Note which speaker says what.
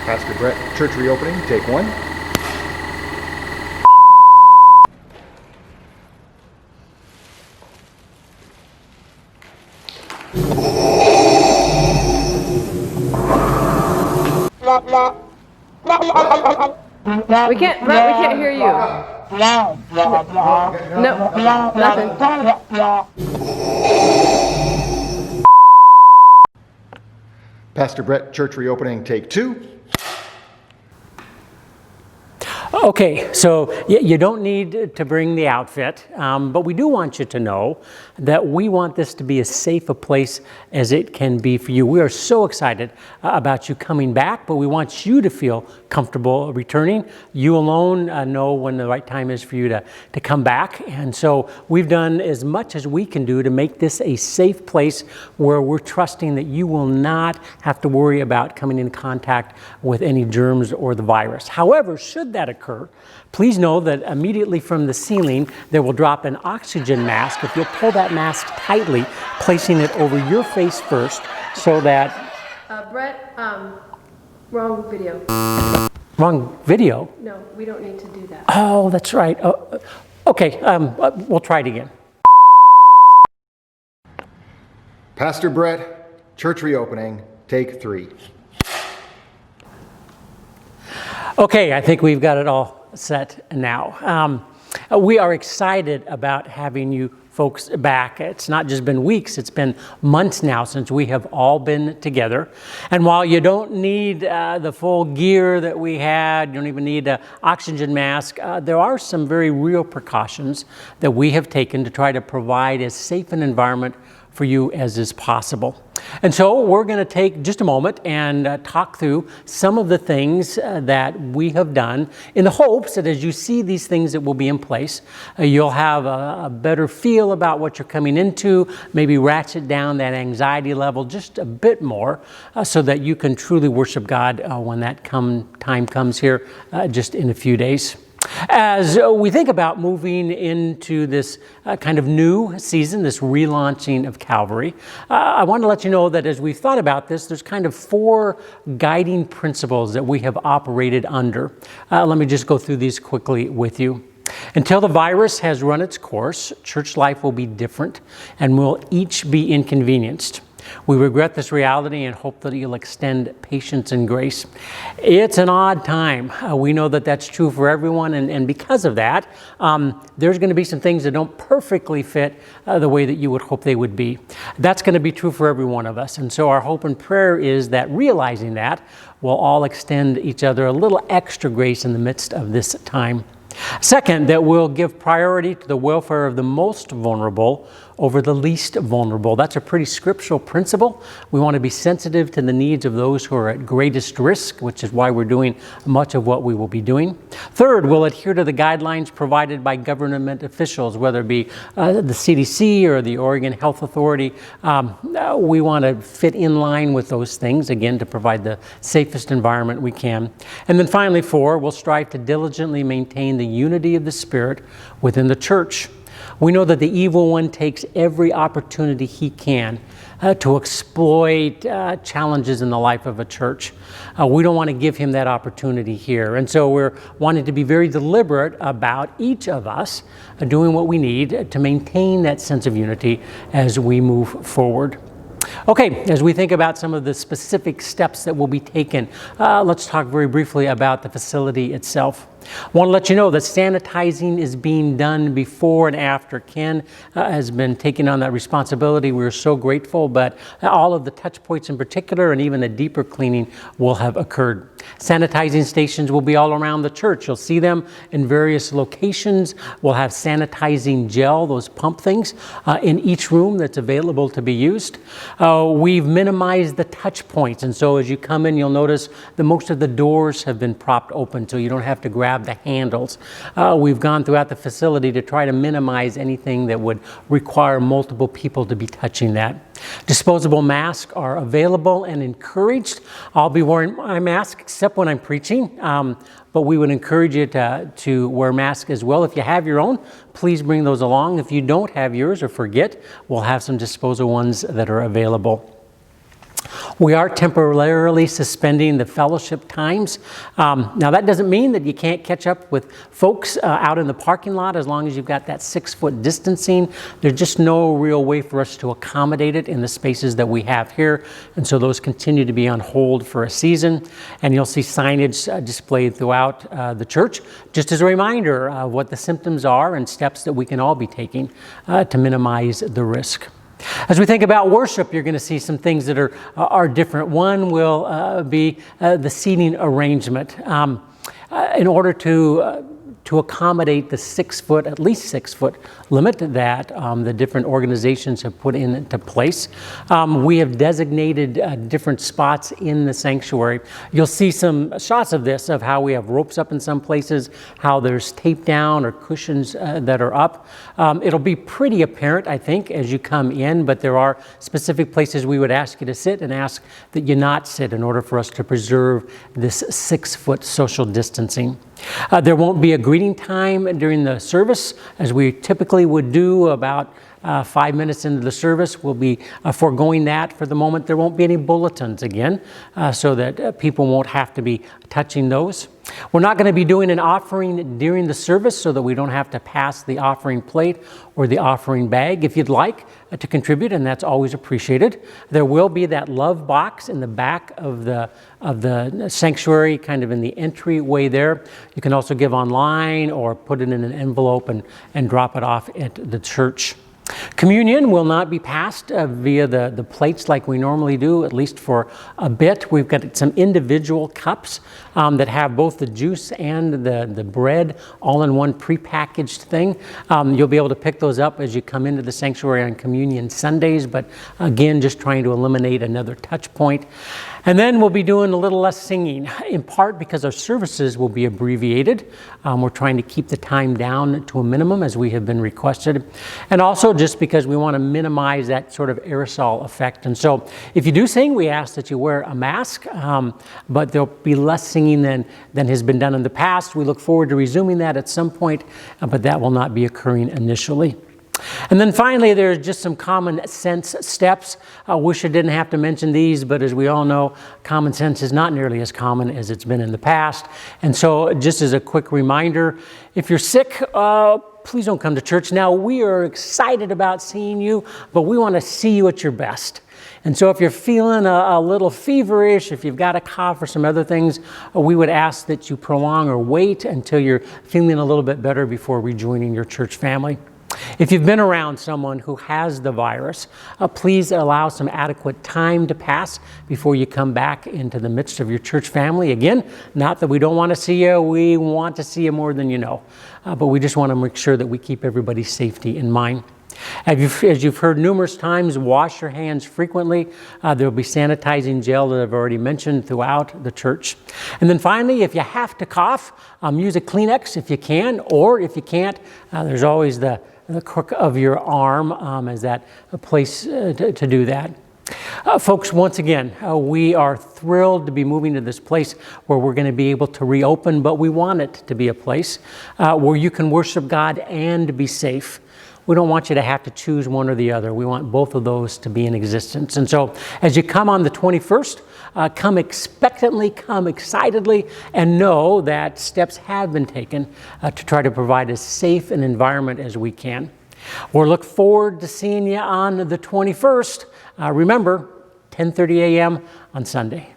Speaker 1: Pastor Bret, church reopening, take one.
Speaker 2: We can't hear you. No, nothing.
Speaker 1: Pastor Bret, church reopening, take two.
Speaker 3: Okay, so you don't need to bring the outfit, but we do want you to know that we want this to be as safe a place as it can be for you. We are so excited about you coming back, but we want you to feel comfortable returning. You alone know when the right time is for you to come back. And so we've done as much as we can do to make this a safe place where we're trusting that you will not have to worry about coming in contact with any germs or the virus. However, should that occur, please know that immediately from the ceiling there will drop an oxygen mask. If you'll pull that mask tightly, placing it over your face first so that...
Speaker 2: Bret, wrong video.
Speaker 3: Wrong video?
Speaker 2: No, we don't need to do that.
Speaker 3: Oh, that's right. Oh, okay, we'll try it again.
Speaker 1: Pastor Bret, church reopening, take three.
Speaker 3: Okay, I think we've got it all set now. We are excited about having you folks back. It's not just been weeks, it's been months now since we have all been together. And while you don't need the full gear that we had, you don't even need an oxygen mask, there are some very real precautions that we have taken to try to provide as safe an environment for you as is possible. And so we're going to take just a moment and talk through some of the things that we have done in the hopes that as you see these things that will be in place, you'll have a better feel about what you're coming into, maybe ratchet down that anxiety level just a bit more so that you can truly worship God when that time comes here just in a few days. As we think about moving into this kind of new season, this relaunching of Calvary, I want to let you know that as we've thought about this, there's kind of four guiding principles that we have operated under. Let me just go through these quickly with you. Until the virus has run its course, church life will be different and will each be inconvenienced. We regret this reality and hope that you'll extend patience and grace. It's an odd time. We know that that's true for everyone, and because of that, there's going to be some things that don't perfectly fit the way that you would hope they would be. That's going to be true for every one of us, and so our hope and prayer is that realizing that, we'll all extend each other a little extra grace in the midst of this time. Second, that we'll give priority to the welfare of the most vulnerable over the least vulnerable. That's a pretty scriptural principle. We want to be sensitive to the needs of those who are at greatest risk, which is why we're doing much of what we will be doing. Third, we'll adhere to the guidelines provided by government officials, whether it be the CDC or the Oregon Health Authority. We want to fit in line with those things, again, to provide the safest environment we can. And then finally, four, we'll strive to diligently maintain the unity of the Spirit within the church. We know that the evil one takes every opportunity he can to exploit challenges in the life of a church. We don't want to give him that opportunity here. And so we're wanting to be very deliberate about each of us doing what we need to maintain that sense of unity as we move forward. Okay, as we think about some of the specific steps that will be taken, let's talk very briefly about the facility itself. I want to let you know that sanitizing is being done before and after. Ken has been taking on that responsibility. We're so grateful, but all of the touch points in particular and even the deeper cleaning will have occurred. Sanitizing stations will be all around the church. You'll see them in various locations. We'll have sanitizing gel, those pump things, in each room that's available to be used. We've minimized the touch points, and so as you come in, you'll notice that most of the doors have been propped open so you don't have to grab the handles. We've gone throughout the facility to try to minimize anything that would require multiple people to be touching that. Disposable masks are available and encouraged. I'll be wearing my mask except when I'm preaching, but we would encourage you to wear masks as well. If you have your own, please bring those along. If you don't have yours or forget, we'll have some disposable ones that are available. We are temporarily suspending the fellowship times. Now that doesn't mean that you can't catch up with folks out in the parking lot as long as you've got that 6-foot distancing. There's just no real way for us to accommodate it in the spaces that we have here. And so those continue to be on hold for a season. And you'll see signage displayed throughout the church, just as a reminder of what the symptoms are and steps that we can all be taking to minimize the risk. As we think about worship, you're going to see some things that are different. One will be the seating arrangement. In order to accommodate the 6-foot, at least 6-foot limit that the different organizations have put into place. We have designated different spots in the sanctuary. You'll see some shots of this, of how we have ropes up in some places, how there's tape down or cushions that are up. It'll be pretty apparent, I think, as you come in, but there are specific places we would ask you to sit and ask that you not sit in order for us to preserve this 6-foot social distancing. There won't be a greeting time during the service, as we typically would do about 5 minutes into the service. We'll be foregoing that for the moment. There won't be any bulletins again, so that people won't have to be touching those. We're not going to be doing an offering during the service so that we don't have to pass the offering plate or the offering bag. If you'd like to contribute, and that's always appreciated, there will be that love box in the back of the sanctuary, kind of in the entryway there. You can also give online or put it in an envelope and drop it off at the church. Communion will not be passed via the plates like we normally do, at least for a bit. We've got some individual cups that have both the juice and the bread all in one prepackaged thing. You'll be able to pick those up as you come into the sanctuary on Communion Sundays, but again, just trying to eliminate another touch point. And then we'll be doing a little less singing, in part because our services will be abbreviated. We're trying to keep the time down to a minimum as we have been requested. And also just because we want to minimize that sort of aerosol effect. And so if you do sing, we ask that you wear a mask, but there'll be less singing than has been done in the past. We look forward to resuming that at some point, but that will not be occurring initially. And then finally, there's just some common sense steps. I wish I didn't have to mention these, but as we all know, common sense is not nearly as common as it's been in the past. And so just as a quick reminder, if you're sick, please don't come to church. Now, we are excited about seeing you, but we want to see you at your best. And so if you're feeling a little feverish, if you've got a cough or some other things, we would ask that you prolong or wait until you're feeling a little bit better before rejoining your church family. If you've been around someone who has the virus, please allow some adequate time to pass before you come back into the midst of your church family. Again, not that we don't want to see you, we want to see you more than you know, but we just want to make sure that we keep everybody's safety in mind. As you've heard numerous times, wash your hands frequently. There will be sanitizing gel that I've already mentioned throughout the church. And then finally, if you have to cough, use a Kleenex if you can, or if you can't, there's always the crook of your arm as that a place to do that. Folks, once again, we are thrilled to be moving to this place where we're going to be able to reopen, but we want it to be a place where you can worship God and be safe. We don't want you to have to choose one or the other. We want both of those to be in existence. And so as you come on the 21st, come expectantly, come excitedly, and know that steps have been taken to try to provide as safe an environment as we can. We'll look forward to seeing you on the 21st. Remember, 10:30 a.m. on Sunday.